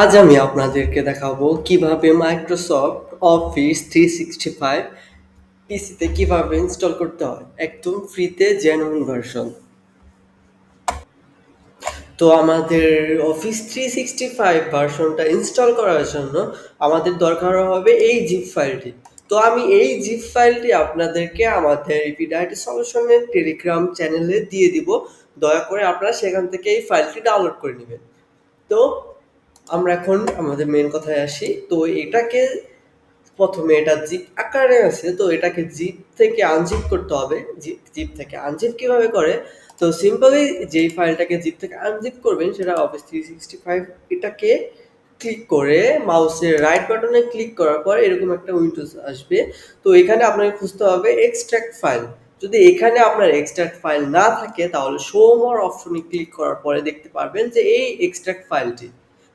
আজ আমি আপনাদেরকে দেখাবো কিভাবে মাইক্রোসফট অফিস 365 পিসিতে কিভাবে ইনস্টল করতে হয় একদম ফ্রিতে জেনুইন ভার্সন। তো আমাদের অফিস 365 ভার্সনটা ইনস্টল করার জন্য আমাদের দরকার হবে এই জিপ ফাইলটি। তো আমি এই জিপ ফাইলটি আপনাদেরকে আমাদের ইপিডাইটি সলিউশনের টেলিগ্রাম চ্যানেলে দিয়ে দিব। দয়া করে আপনারা সেখান থেকে এই ফাইলটি ডাউনলোড করে নেবেন। তো আমরা এখন আমাদের মেন কথায় আসি। তো এটাকে প্রথমে এটা জিপ আকারে আছে, তো এটাকে জিপ থেকে আনজিপ করতে হবে। জিপ থেকে আনজিপ কিভাবে করে? তো সিম্পলি যেই ফাইলটাকে জিপ থেকে আনজিপ করবেন সেটা অফিস 365 এটাকে ক্লিক করে মাউসের রাইট বাটনে ক্লিক করার পর এরকম একটা উইন্ডোজ আসবে। তো এখানে আপনাকে খুঁজতে হবে এক্সট্রাক্ট ফাইল। যদি এখানে আপনার এক্সট্রাক্ট ফাইল না থাকে তাহলে শো মোর অপশনে ক্লিক করার পরে দেখতে পারবেন যে এই এক্সট্রাক্ট ফাইলটি।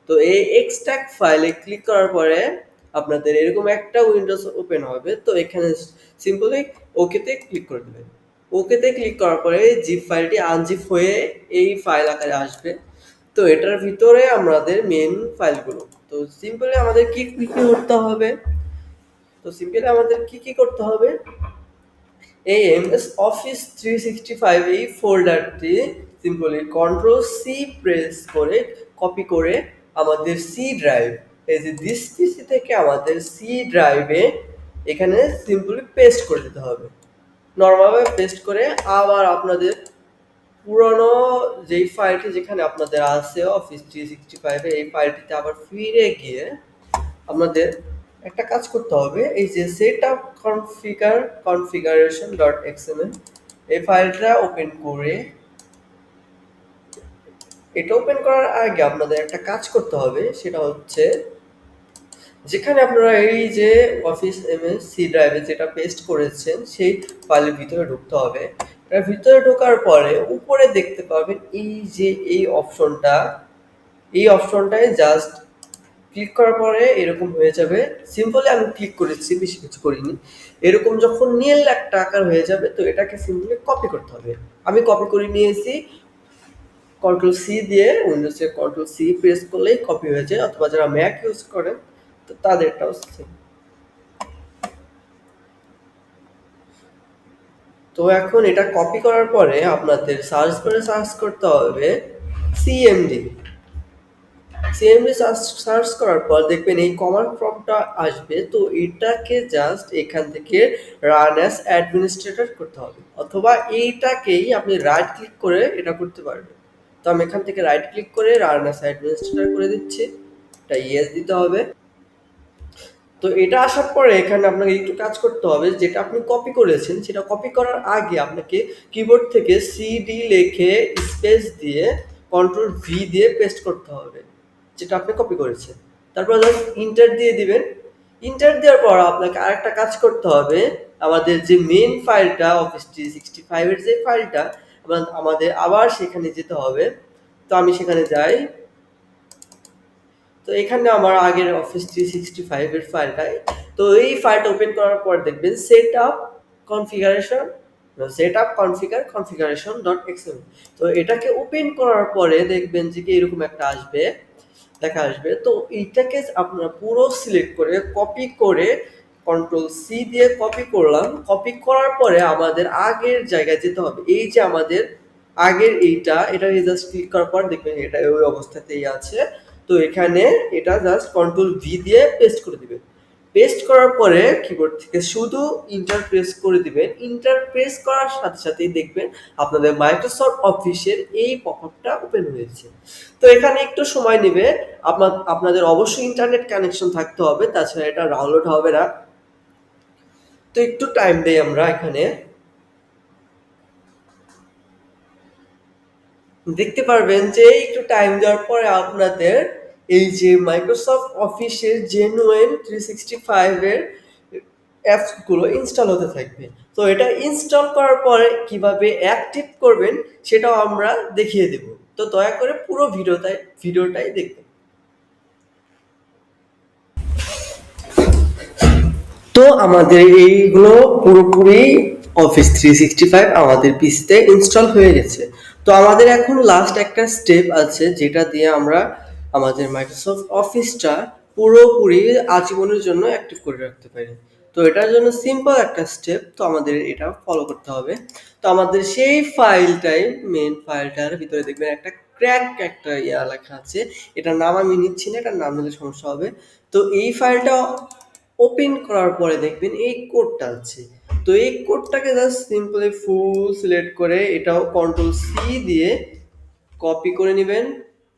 তো এই এক্সট্রাক্ট ফাইলে ক্লিক করার পরে আপনাদের এরকম একটা উইন্ডোজ ওপেন হবে। তো এখানে সিম্পলি ওকেতে ক্লিক করে দেবেন। ওকেতে ক্লিক করার পরে জিপ ফাইলটি আনজিপ হয়ে এই ফাইল আকারে আসবে। তো এটার ভিতরে আমাদের মেন ফাইলগুলো। তো সিম্পলি আমাদের কি কি করতে হবে? তো সিম্পলি আমাদের কি কি করতে হবে? এই এমএস অফিস 365 এই ফোল্ডারটি সিম্পলি কন্ট্রোল সি প্রেস করে কপি করে আমাদের সি ড্রাইভ, এই যে দিস পিসি থেকে আমাদের সি ড্রাইভে এখানে সিম্পলি পেস্ট করে দিতে হবে। নর্মালভাবে পেস্ট করে আবার আপনাদের পুরনো যেই ফাইলটি যেখানে আপনাদের আছে অফিস 365 এই ফাইলটিতে আবার ফিরে গিয়ে আমাদের একটা কাজ করতে হবে। এই যে সেটআপ কনফিগারেশন.xml এই ফাইলটা ওপেন করে এটা ওপেন করার আগে আপনাদের একটা কাজ করতে হবে, সেটা হচ্ছে যেখানে আপনারা এই যে অফিস এমএস সি ড্রাইভে যেটা পেস্ট করেছেন সেই ফাইলের ভিতরে ঢুকতে হবে। এর ভিতরে ঢোকার পরে উপরে দেখতে পাবেন এই যে এই অপশনটায় জাস্ট ক্লিক করার পরে এরকম হয়ে যাবে। সিম্পলি আমি ক্লিক করেছি, বেশি কিছু করিনি। এরকম যখন নীল একটা আকার হয়ে যাবে তো এটাকে সিম্পলি কপি করতে হবে। আমি কপি করে নিয়েছি। কন্ট্রোল সি দিয়ে উইন্ডোজে কন্ট্রোল সি প্রেস করলেই কপি হয়ে যায়, অথবা যারা ম্যাক ইউজ করেন তো তাদেরটাও সেম। তো এখন এটা কপি করার পরে আপনাদের সার্চ করতে হবে সিএমডি। সিএমডি সার্চ করার পর দেখবেন এই কমান্ড প্রম্পটটা আসবে। তো এটাকে জাস্ট এখান থেকে রান অ্যাজ অ্যাডমিনিস্ট্রেটর করতে হবে, অথবা এইটাকেই আপনি রাইট ক্লিক করে এটা করতে পারবেন। তো আমি এখান থেকে রাইট ক্লিক করে রান অ্যাজ অ্যাডমিনিস্ট্রেটর করে দিচ্ছি। এটা ইয়েস দিতে হবে। তো এটা আসার পরে এখানে আপনাকে একটু কাজ করতে হবে। যেটা আপনি কপি করেছেন সেটা কপি করার আগে আপনাকে কিবোর্ড থেকে সিডি লিখে স্পেস দিয়ে কন্ট্রোল ভি দিয়ে পেস্ট করতে হবে যেটা আপনি কপি করেছেন। তারপর জাস্ট ইন্টার দিয়ে দিবেন। ইন্টার দেওয়ার পর আপনাকে আরেকটা কাজ করতে হবে। আমাদের যে মেন ফাইলটা অফিস 365 এর যে ফাইলটা আমাদের আবার সেখানে যেতে হবে। তো আমি সেখানে যাই। তো এখানে আমার আগের অফিস 365 এর ফাইলটাই। তো এই ফাইলটা ওপেন করার পর দেখবেন configuration.xml। তো এটাকে ওপেন করার পরে দেখবেন যে কি এরকম একটা দেখা আসবে। তো এইটাকে আপনারা পুরো সিলেক্ট করে কপি করে কন্ট্রোল সি দিয়ে কপি করলাম। কপি করার পরে আমাদের আগের জায়গায় যেতে হবে। এই যে আমাদের আগের এটা জাস্ট ক্লিক করার পর দেখবেন এটা ওই অবস্থাতেই আছে। তো এখানে এটা জাস্ট কন্ট্রোল ভি দিয়ে পেস্ট করে দিবেন। পেস্ট করার পরে কিবোর্ড থেকে শুধু ইন্টার প্রেস করে দিবেন। ইন্টার প্রেস করার সাথে সাথেই দেখবেন আপনাদের মাইক্রোসফট অফিসের এই পপআপটা ওপেন হয়েছে। তো এখানে একটু সময় নেবে। আপনাদের অবশ্যই ইন্টারনেট কানেকশন থাকতে হবে, তাছাড়া এটা ডাউনলোড হবে না। তো একটু টাইম দেই আমরা এখানে। দেখতে পারবেন যে একটু টাইম দেওয়ার পরে আপনাদের এই যে মাইক্রোসফট অফিসের জেনুইন 365 এর অ্যাপসগুলো ইনস্টল হতে থাকবে। তো এটা ইনস্টল করার পরে কিভাবে অ্যাক্টিভ করবেন সেটাও আমরা দেখিয়ে দেব। তো দয়া করে পুরো ভিডিওটাই দেখবেন। তো আমাদের এইগুলো পুরোপুরি অফিস 365 আমাদের পিসিতে ইনস্টল হয়ে গেছে। তো আমাদের এখন লাস্ট একটা স্টেপ আছে যেটা দিয়ে আমরা আমাদের মাইক্রোসফট অফিসটা পুরোপুরি আজীবনের জন্য অ্যাক্টিভ করে রাখতে পারি। তো এটার জন্য সিম্পল একটা স্টেপ, তো আমাদের এটা ফলো করতে হবে। তো আমাদের সেই ফাইলটাই, মেন ফাইলটার ভিতরে দেখবেন একটা ক্র্যাক একটা লেখা আছে। এটার নাম আমি নিচ্ছি না, এটার নাম নিলে সমস্যা হবে। তো এই ফাইলটা ওপেন করার পরে দেখবেন এই কোডটা আছে। তো এই কোডটাকে জাস্ট সিম্পলি ফুল সিলেক্ট করে এটাও কন্ট্রোল সি দিয়ে কপি করে নেবেন।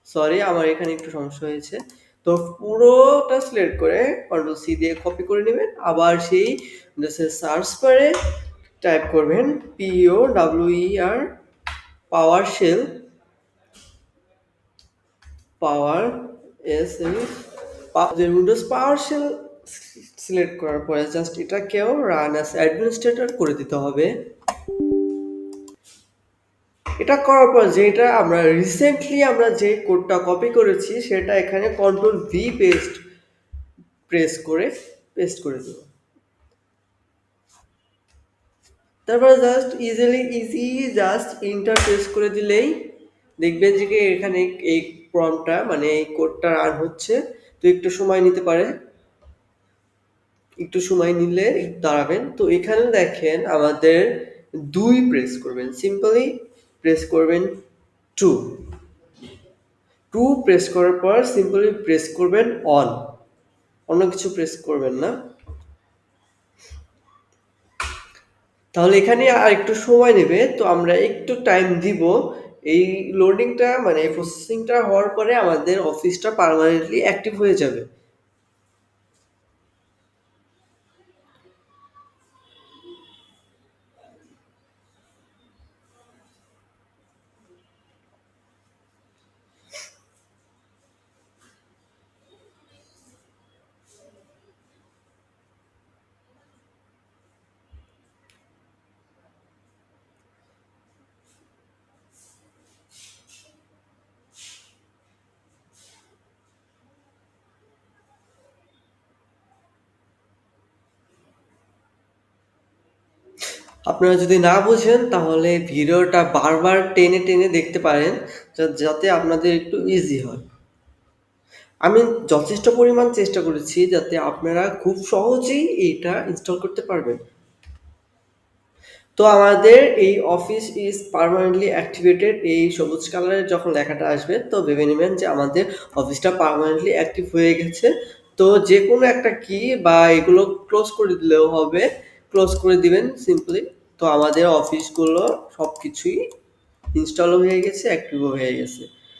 সরি, আমার এখানে একটু সমস্যা হয়েছে। তো পুরোটা সিলেক্ট করে কন্ট্রোল সি দিয়ে কপি করে নেবেন। আবার সেই সার্চ বারে টাইপ করবেন POWER পাওয়ার শেল, পাওয়ার যে উইন্ডোজ পাওয়ার শেল সিলেক্ট করার পরে জাস্ট এটাকেও রান অ্যাজ অ্যাডমিনিস্ট্রেটর করে দিতে হবে। এটা করার পর যেটা আমরা রিসেন্টলি আমরা যে কোডটা কপি করেছি সেটা এখানে কন্ট্রোল ভি প্রেস করে পেস্ট করে দেব। তারপরে just easy just inter press করে দিলেই দেখবেন যে এখানে এই প্রম্পটটা মানে এই কোডটা রান হচ্ছে। তো একটু সময় নিতে পারে, একটু সময় নিলে দাঁড়াবেন। তো এখানে দেখেন আমাদের 2 প্রেস করবেন, সিম্পলি প্রেস করবেন 2 প্রেস করার পর সিম্পলি প্রেস করবেন অন্য কিছু প্রেস করবেন না। তাহলে এখানে আর একটু সময় নেবে, তো আমরা একটু টাইম দিব। এই লোডিংটা মানে প্রসেসিংটা হওয়ার পরে আমাদের অফিসটা পার্মানেন্টলি অ্যাক্টিভ হয়ে যাবে। আপনারা যদি না বুঝেন তাহলে ভিডিওটা বারবার টেনে টেনে দেখতে পারেন, যাতে আপনাদের একটু ইজি হয়। আমি যথেষ্ট পরিমাণ চেষ্টা করেছি যাতে আপনারা খুব সহজেই এইটা ইনস্টল করতে পারবেন। তো আমাদের এই অফিস ইজ পার্মানেন্টলি অ্যাক্টিভেটেড, এই সবুজ কালারের যখন লেখাটা আসবে তো ভেবে নেবেন যে আমাদের অফিসটা পার্মানেন্টলি অ্যাক্টিভ হয়ে গেছে। তো যে কোনো একটা কি বা এগুলো ক্লোজ করে দিলেও হবে, ক্লোজ করে দিবেন সিম্পলি। তো আমাদের অফিসগুলো সব কিছুই ইনস্টলও হয়ে গেছে, অ্যাক্টিভও হয়ে গেছে।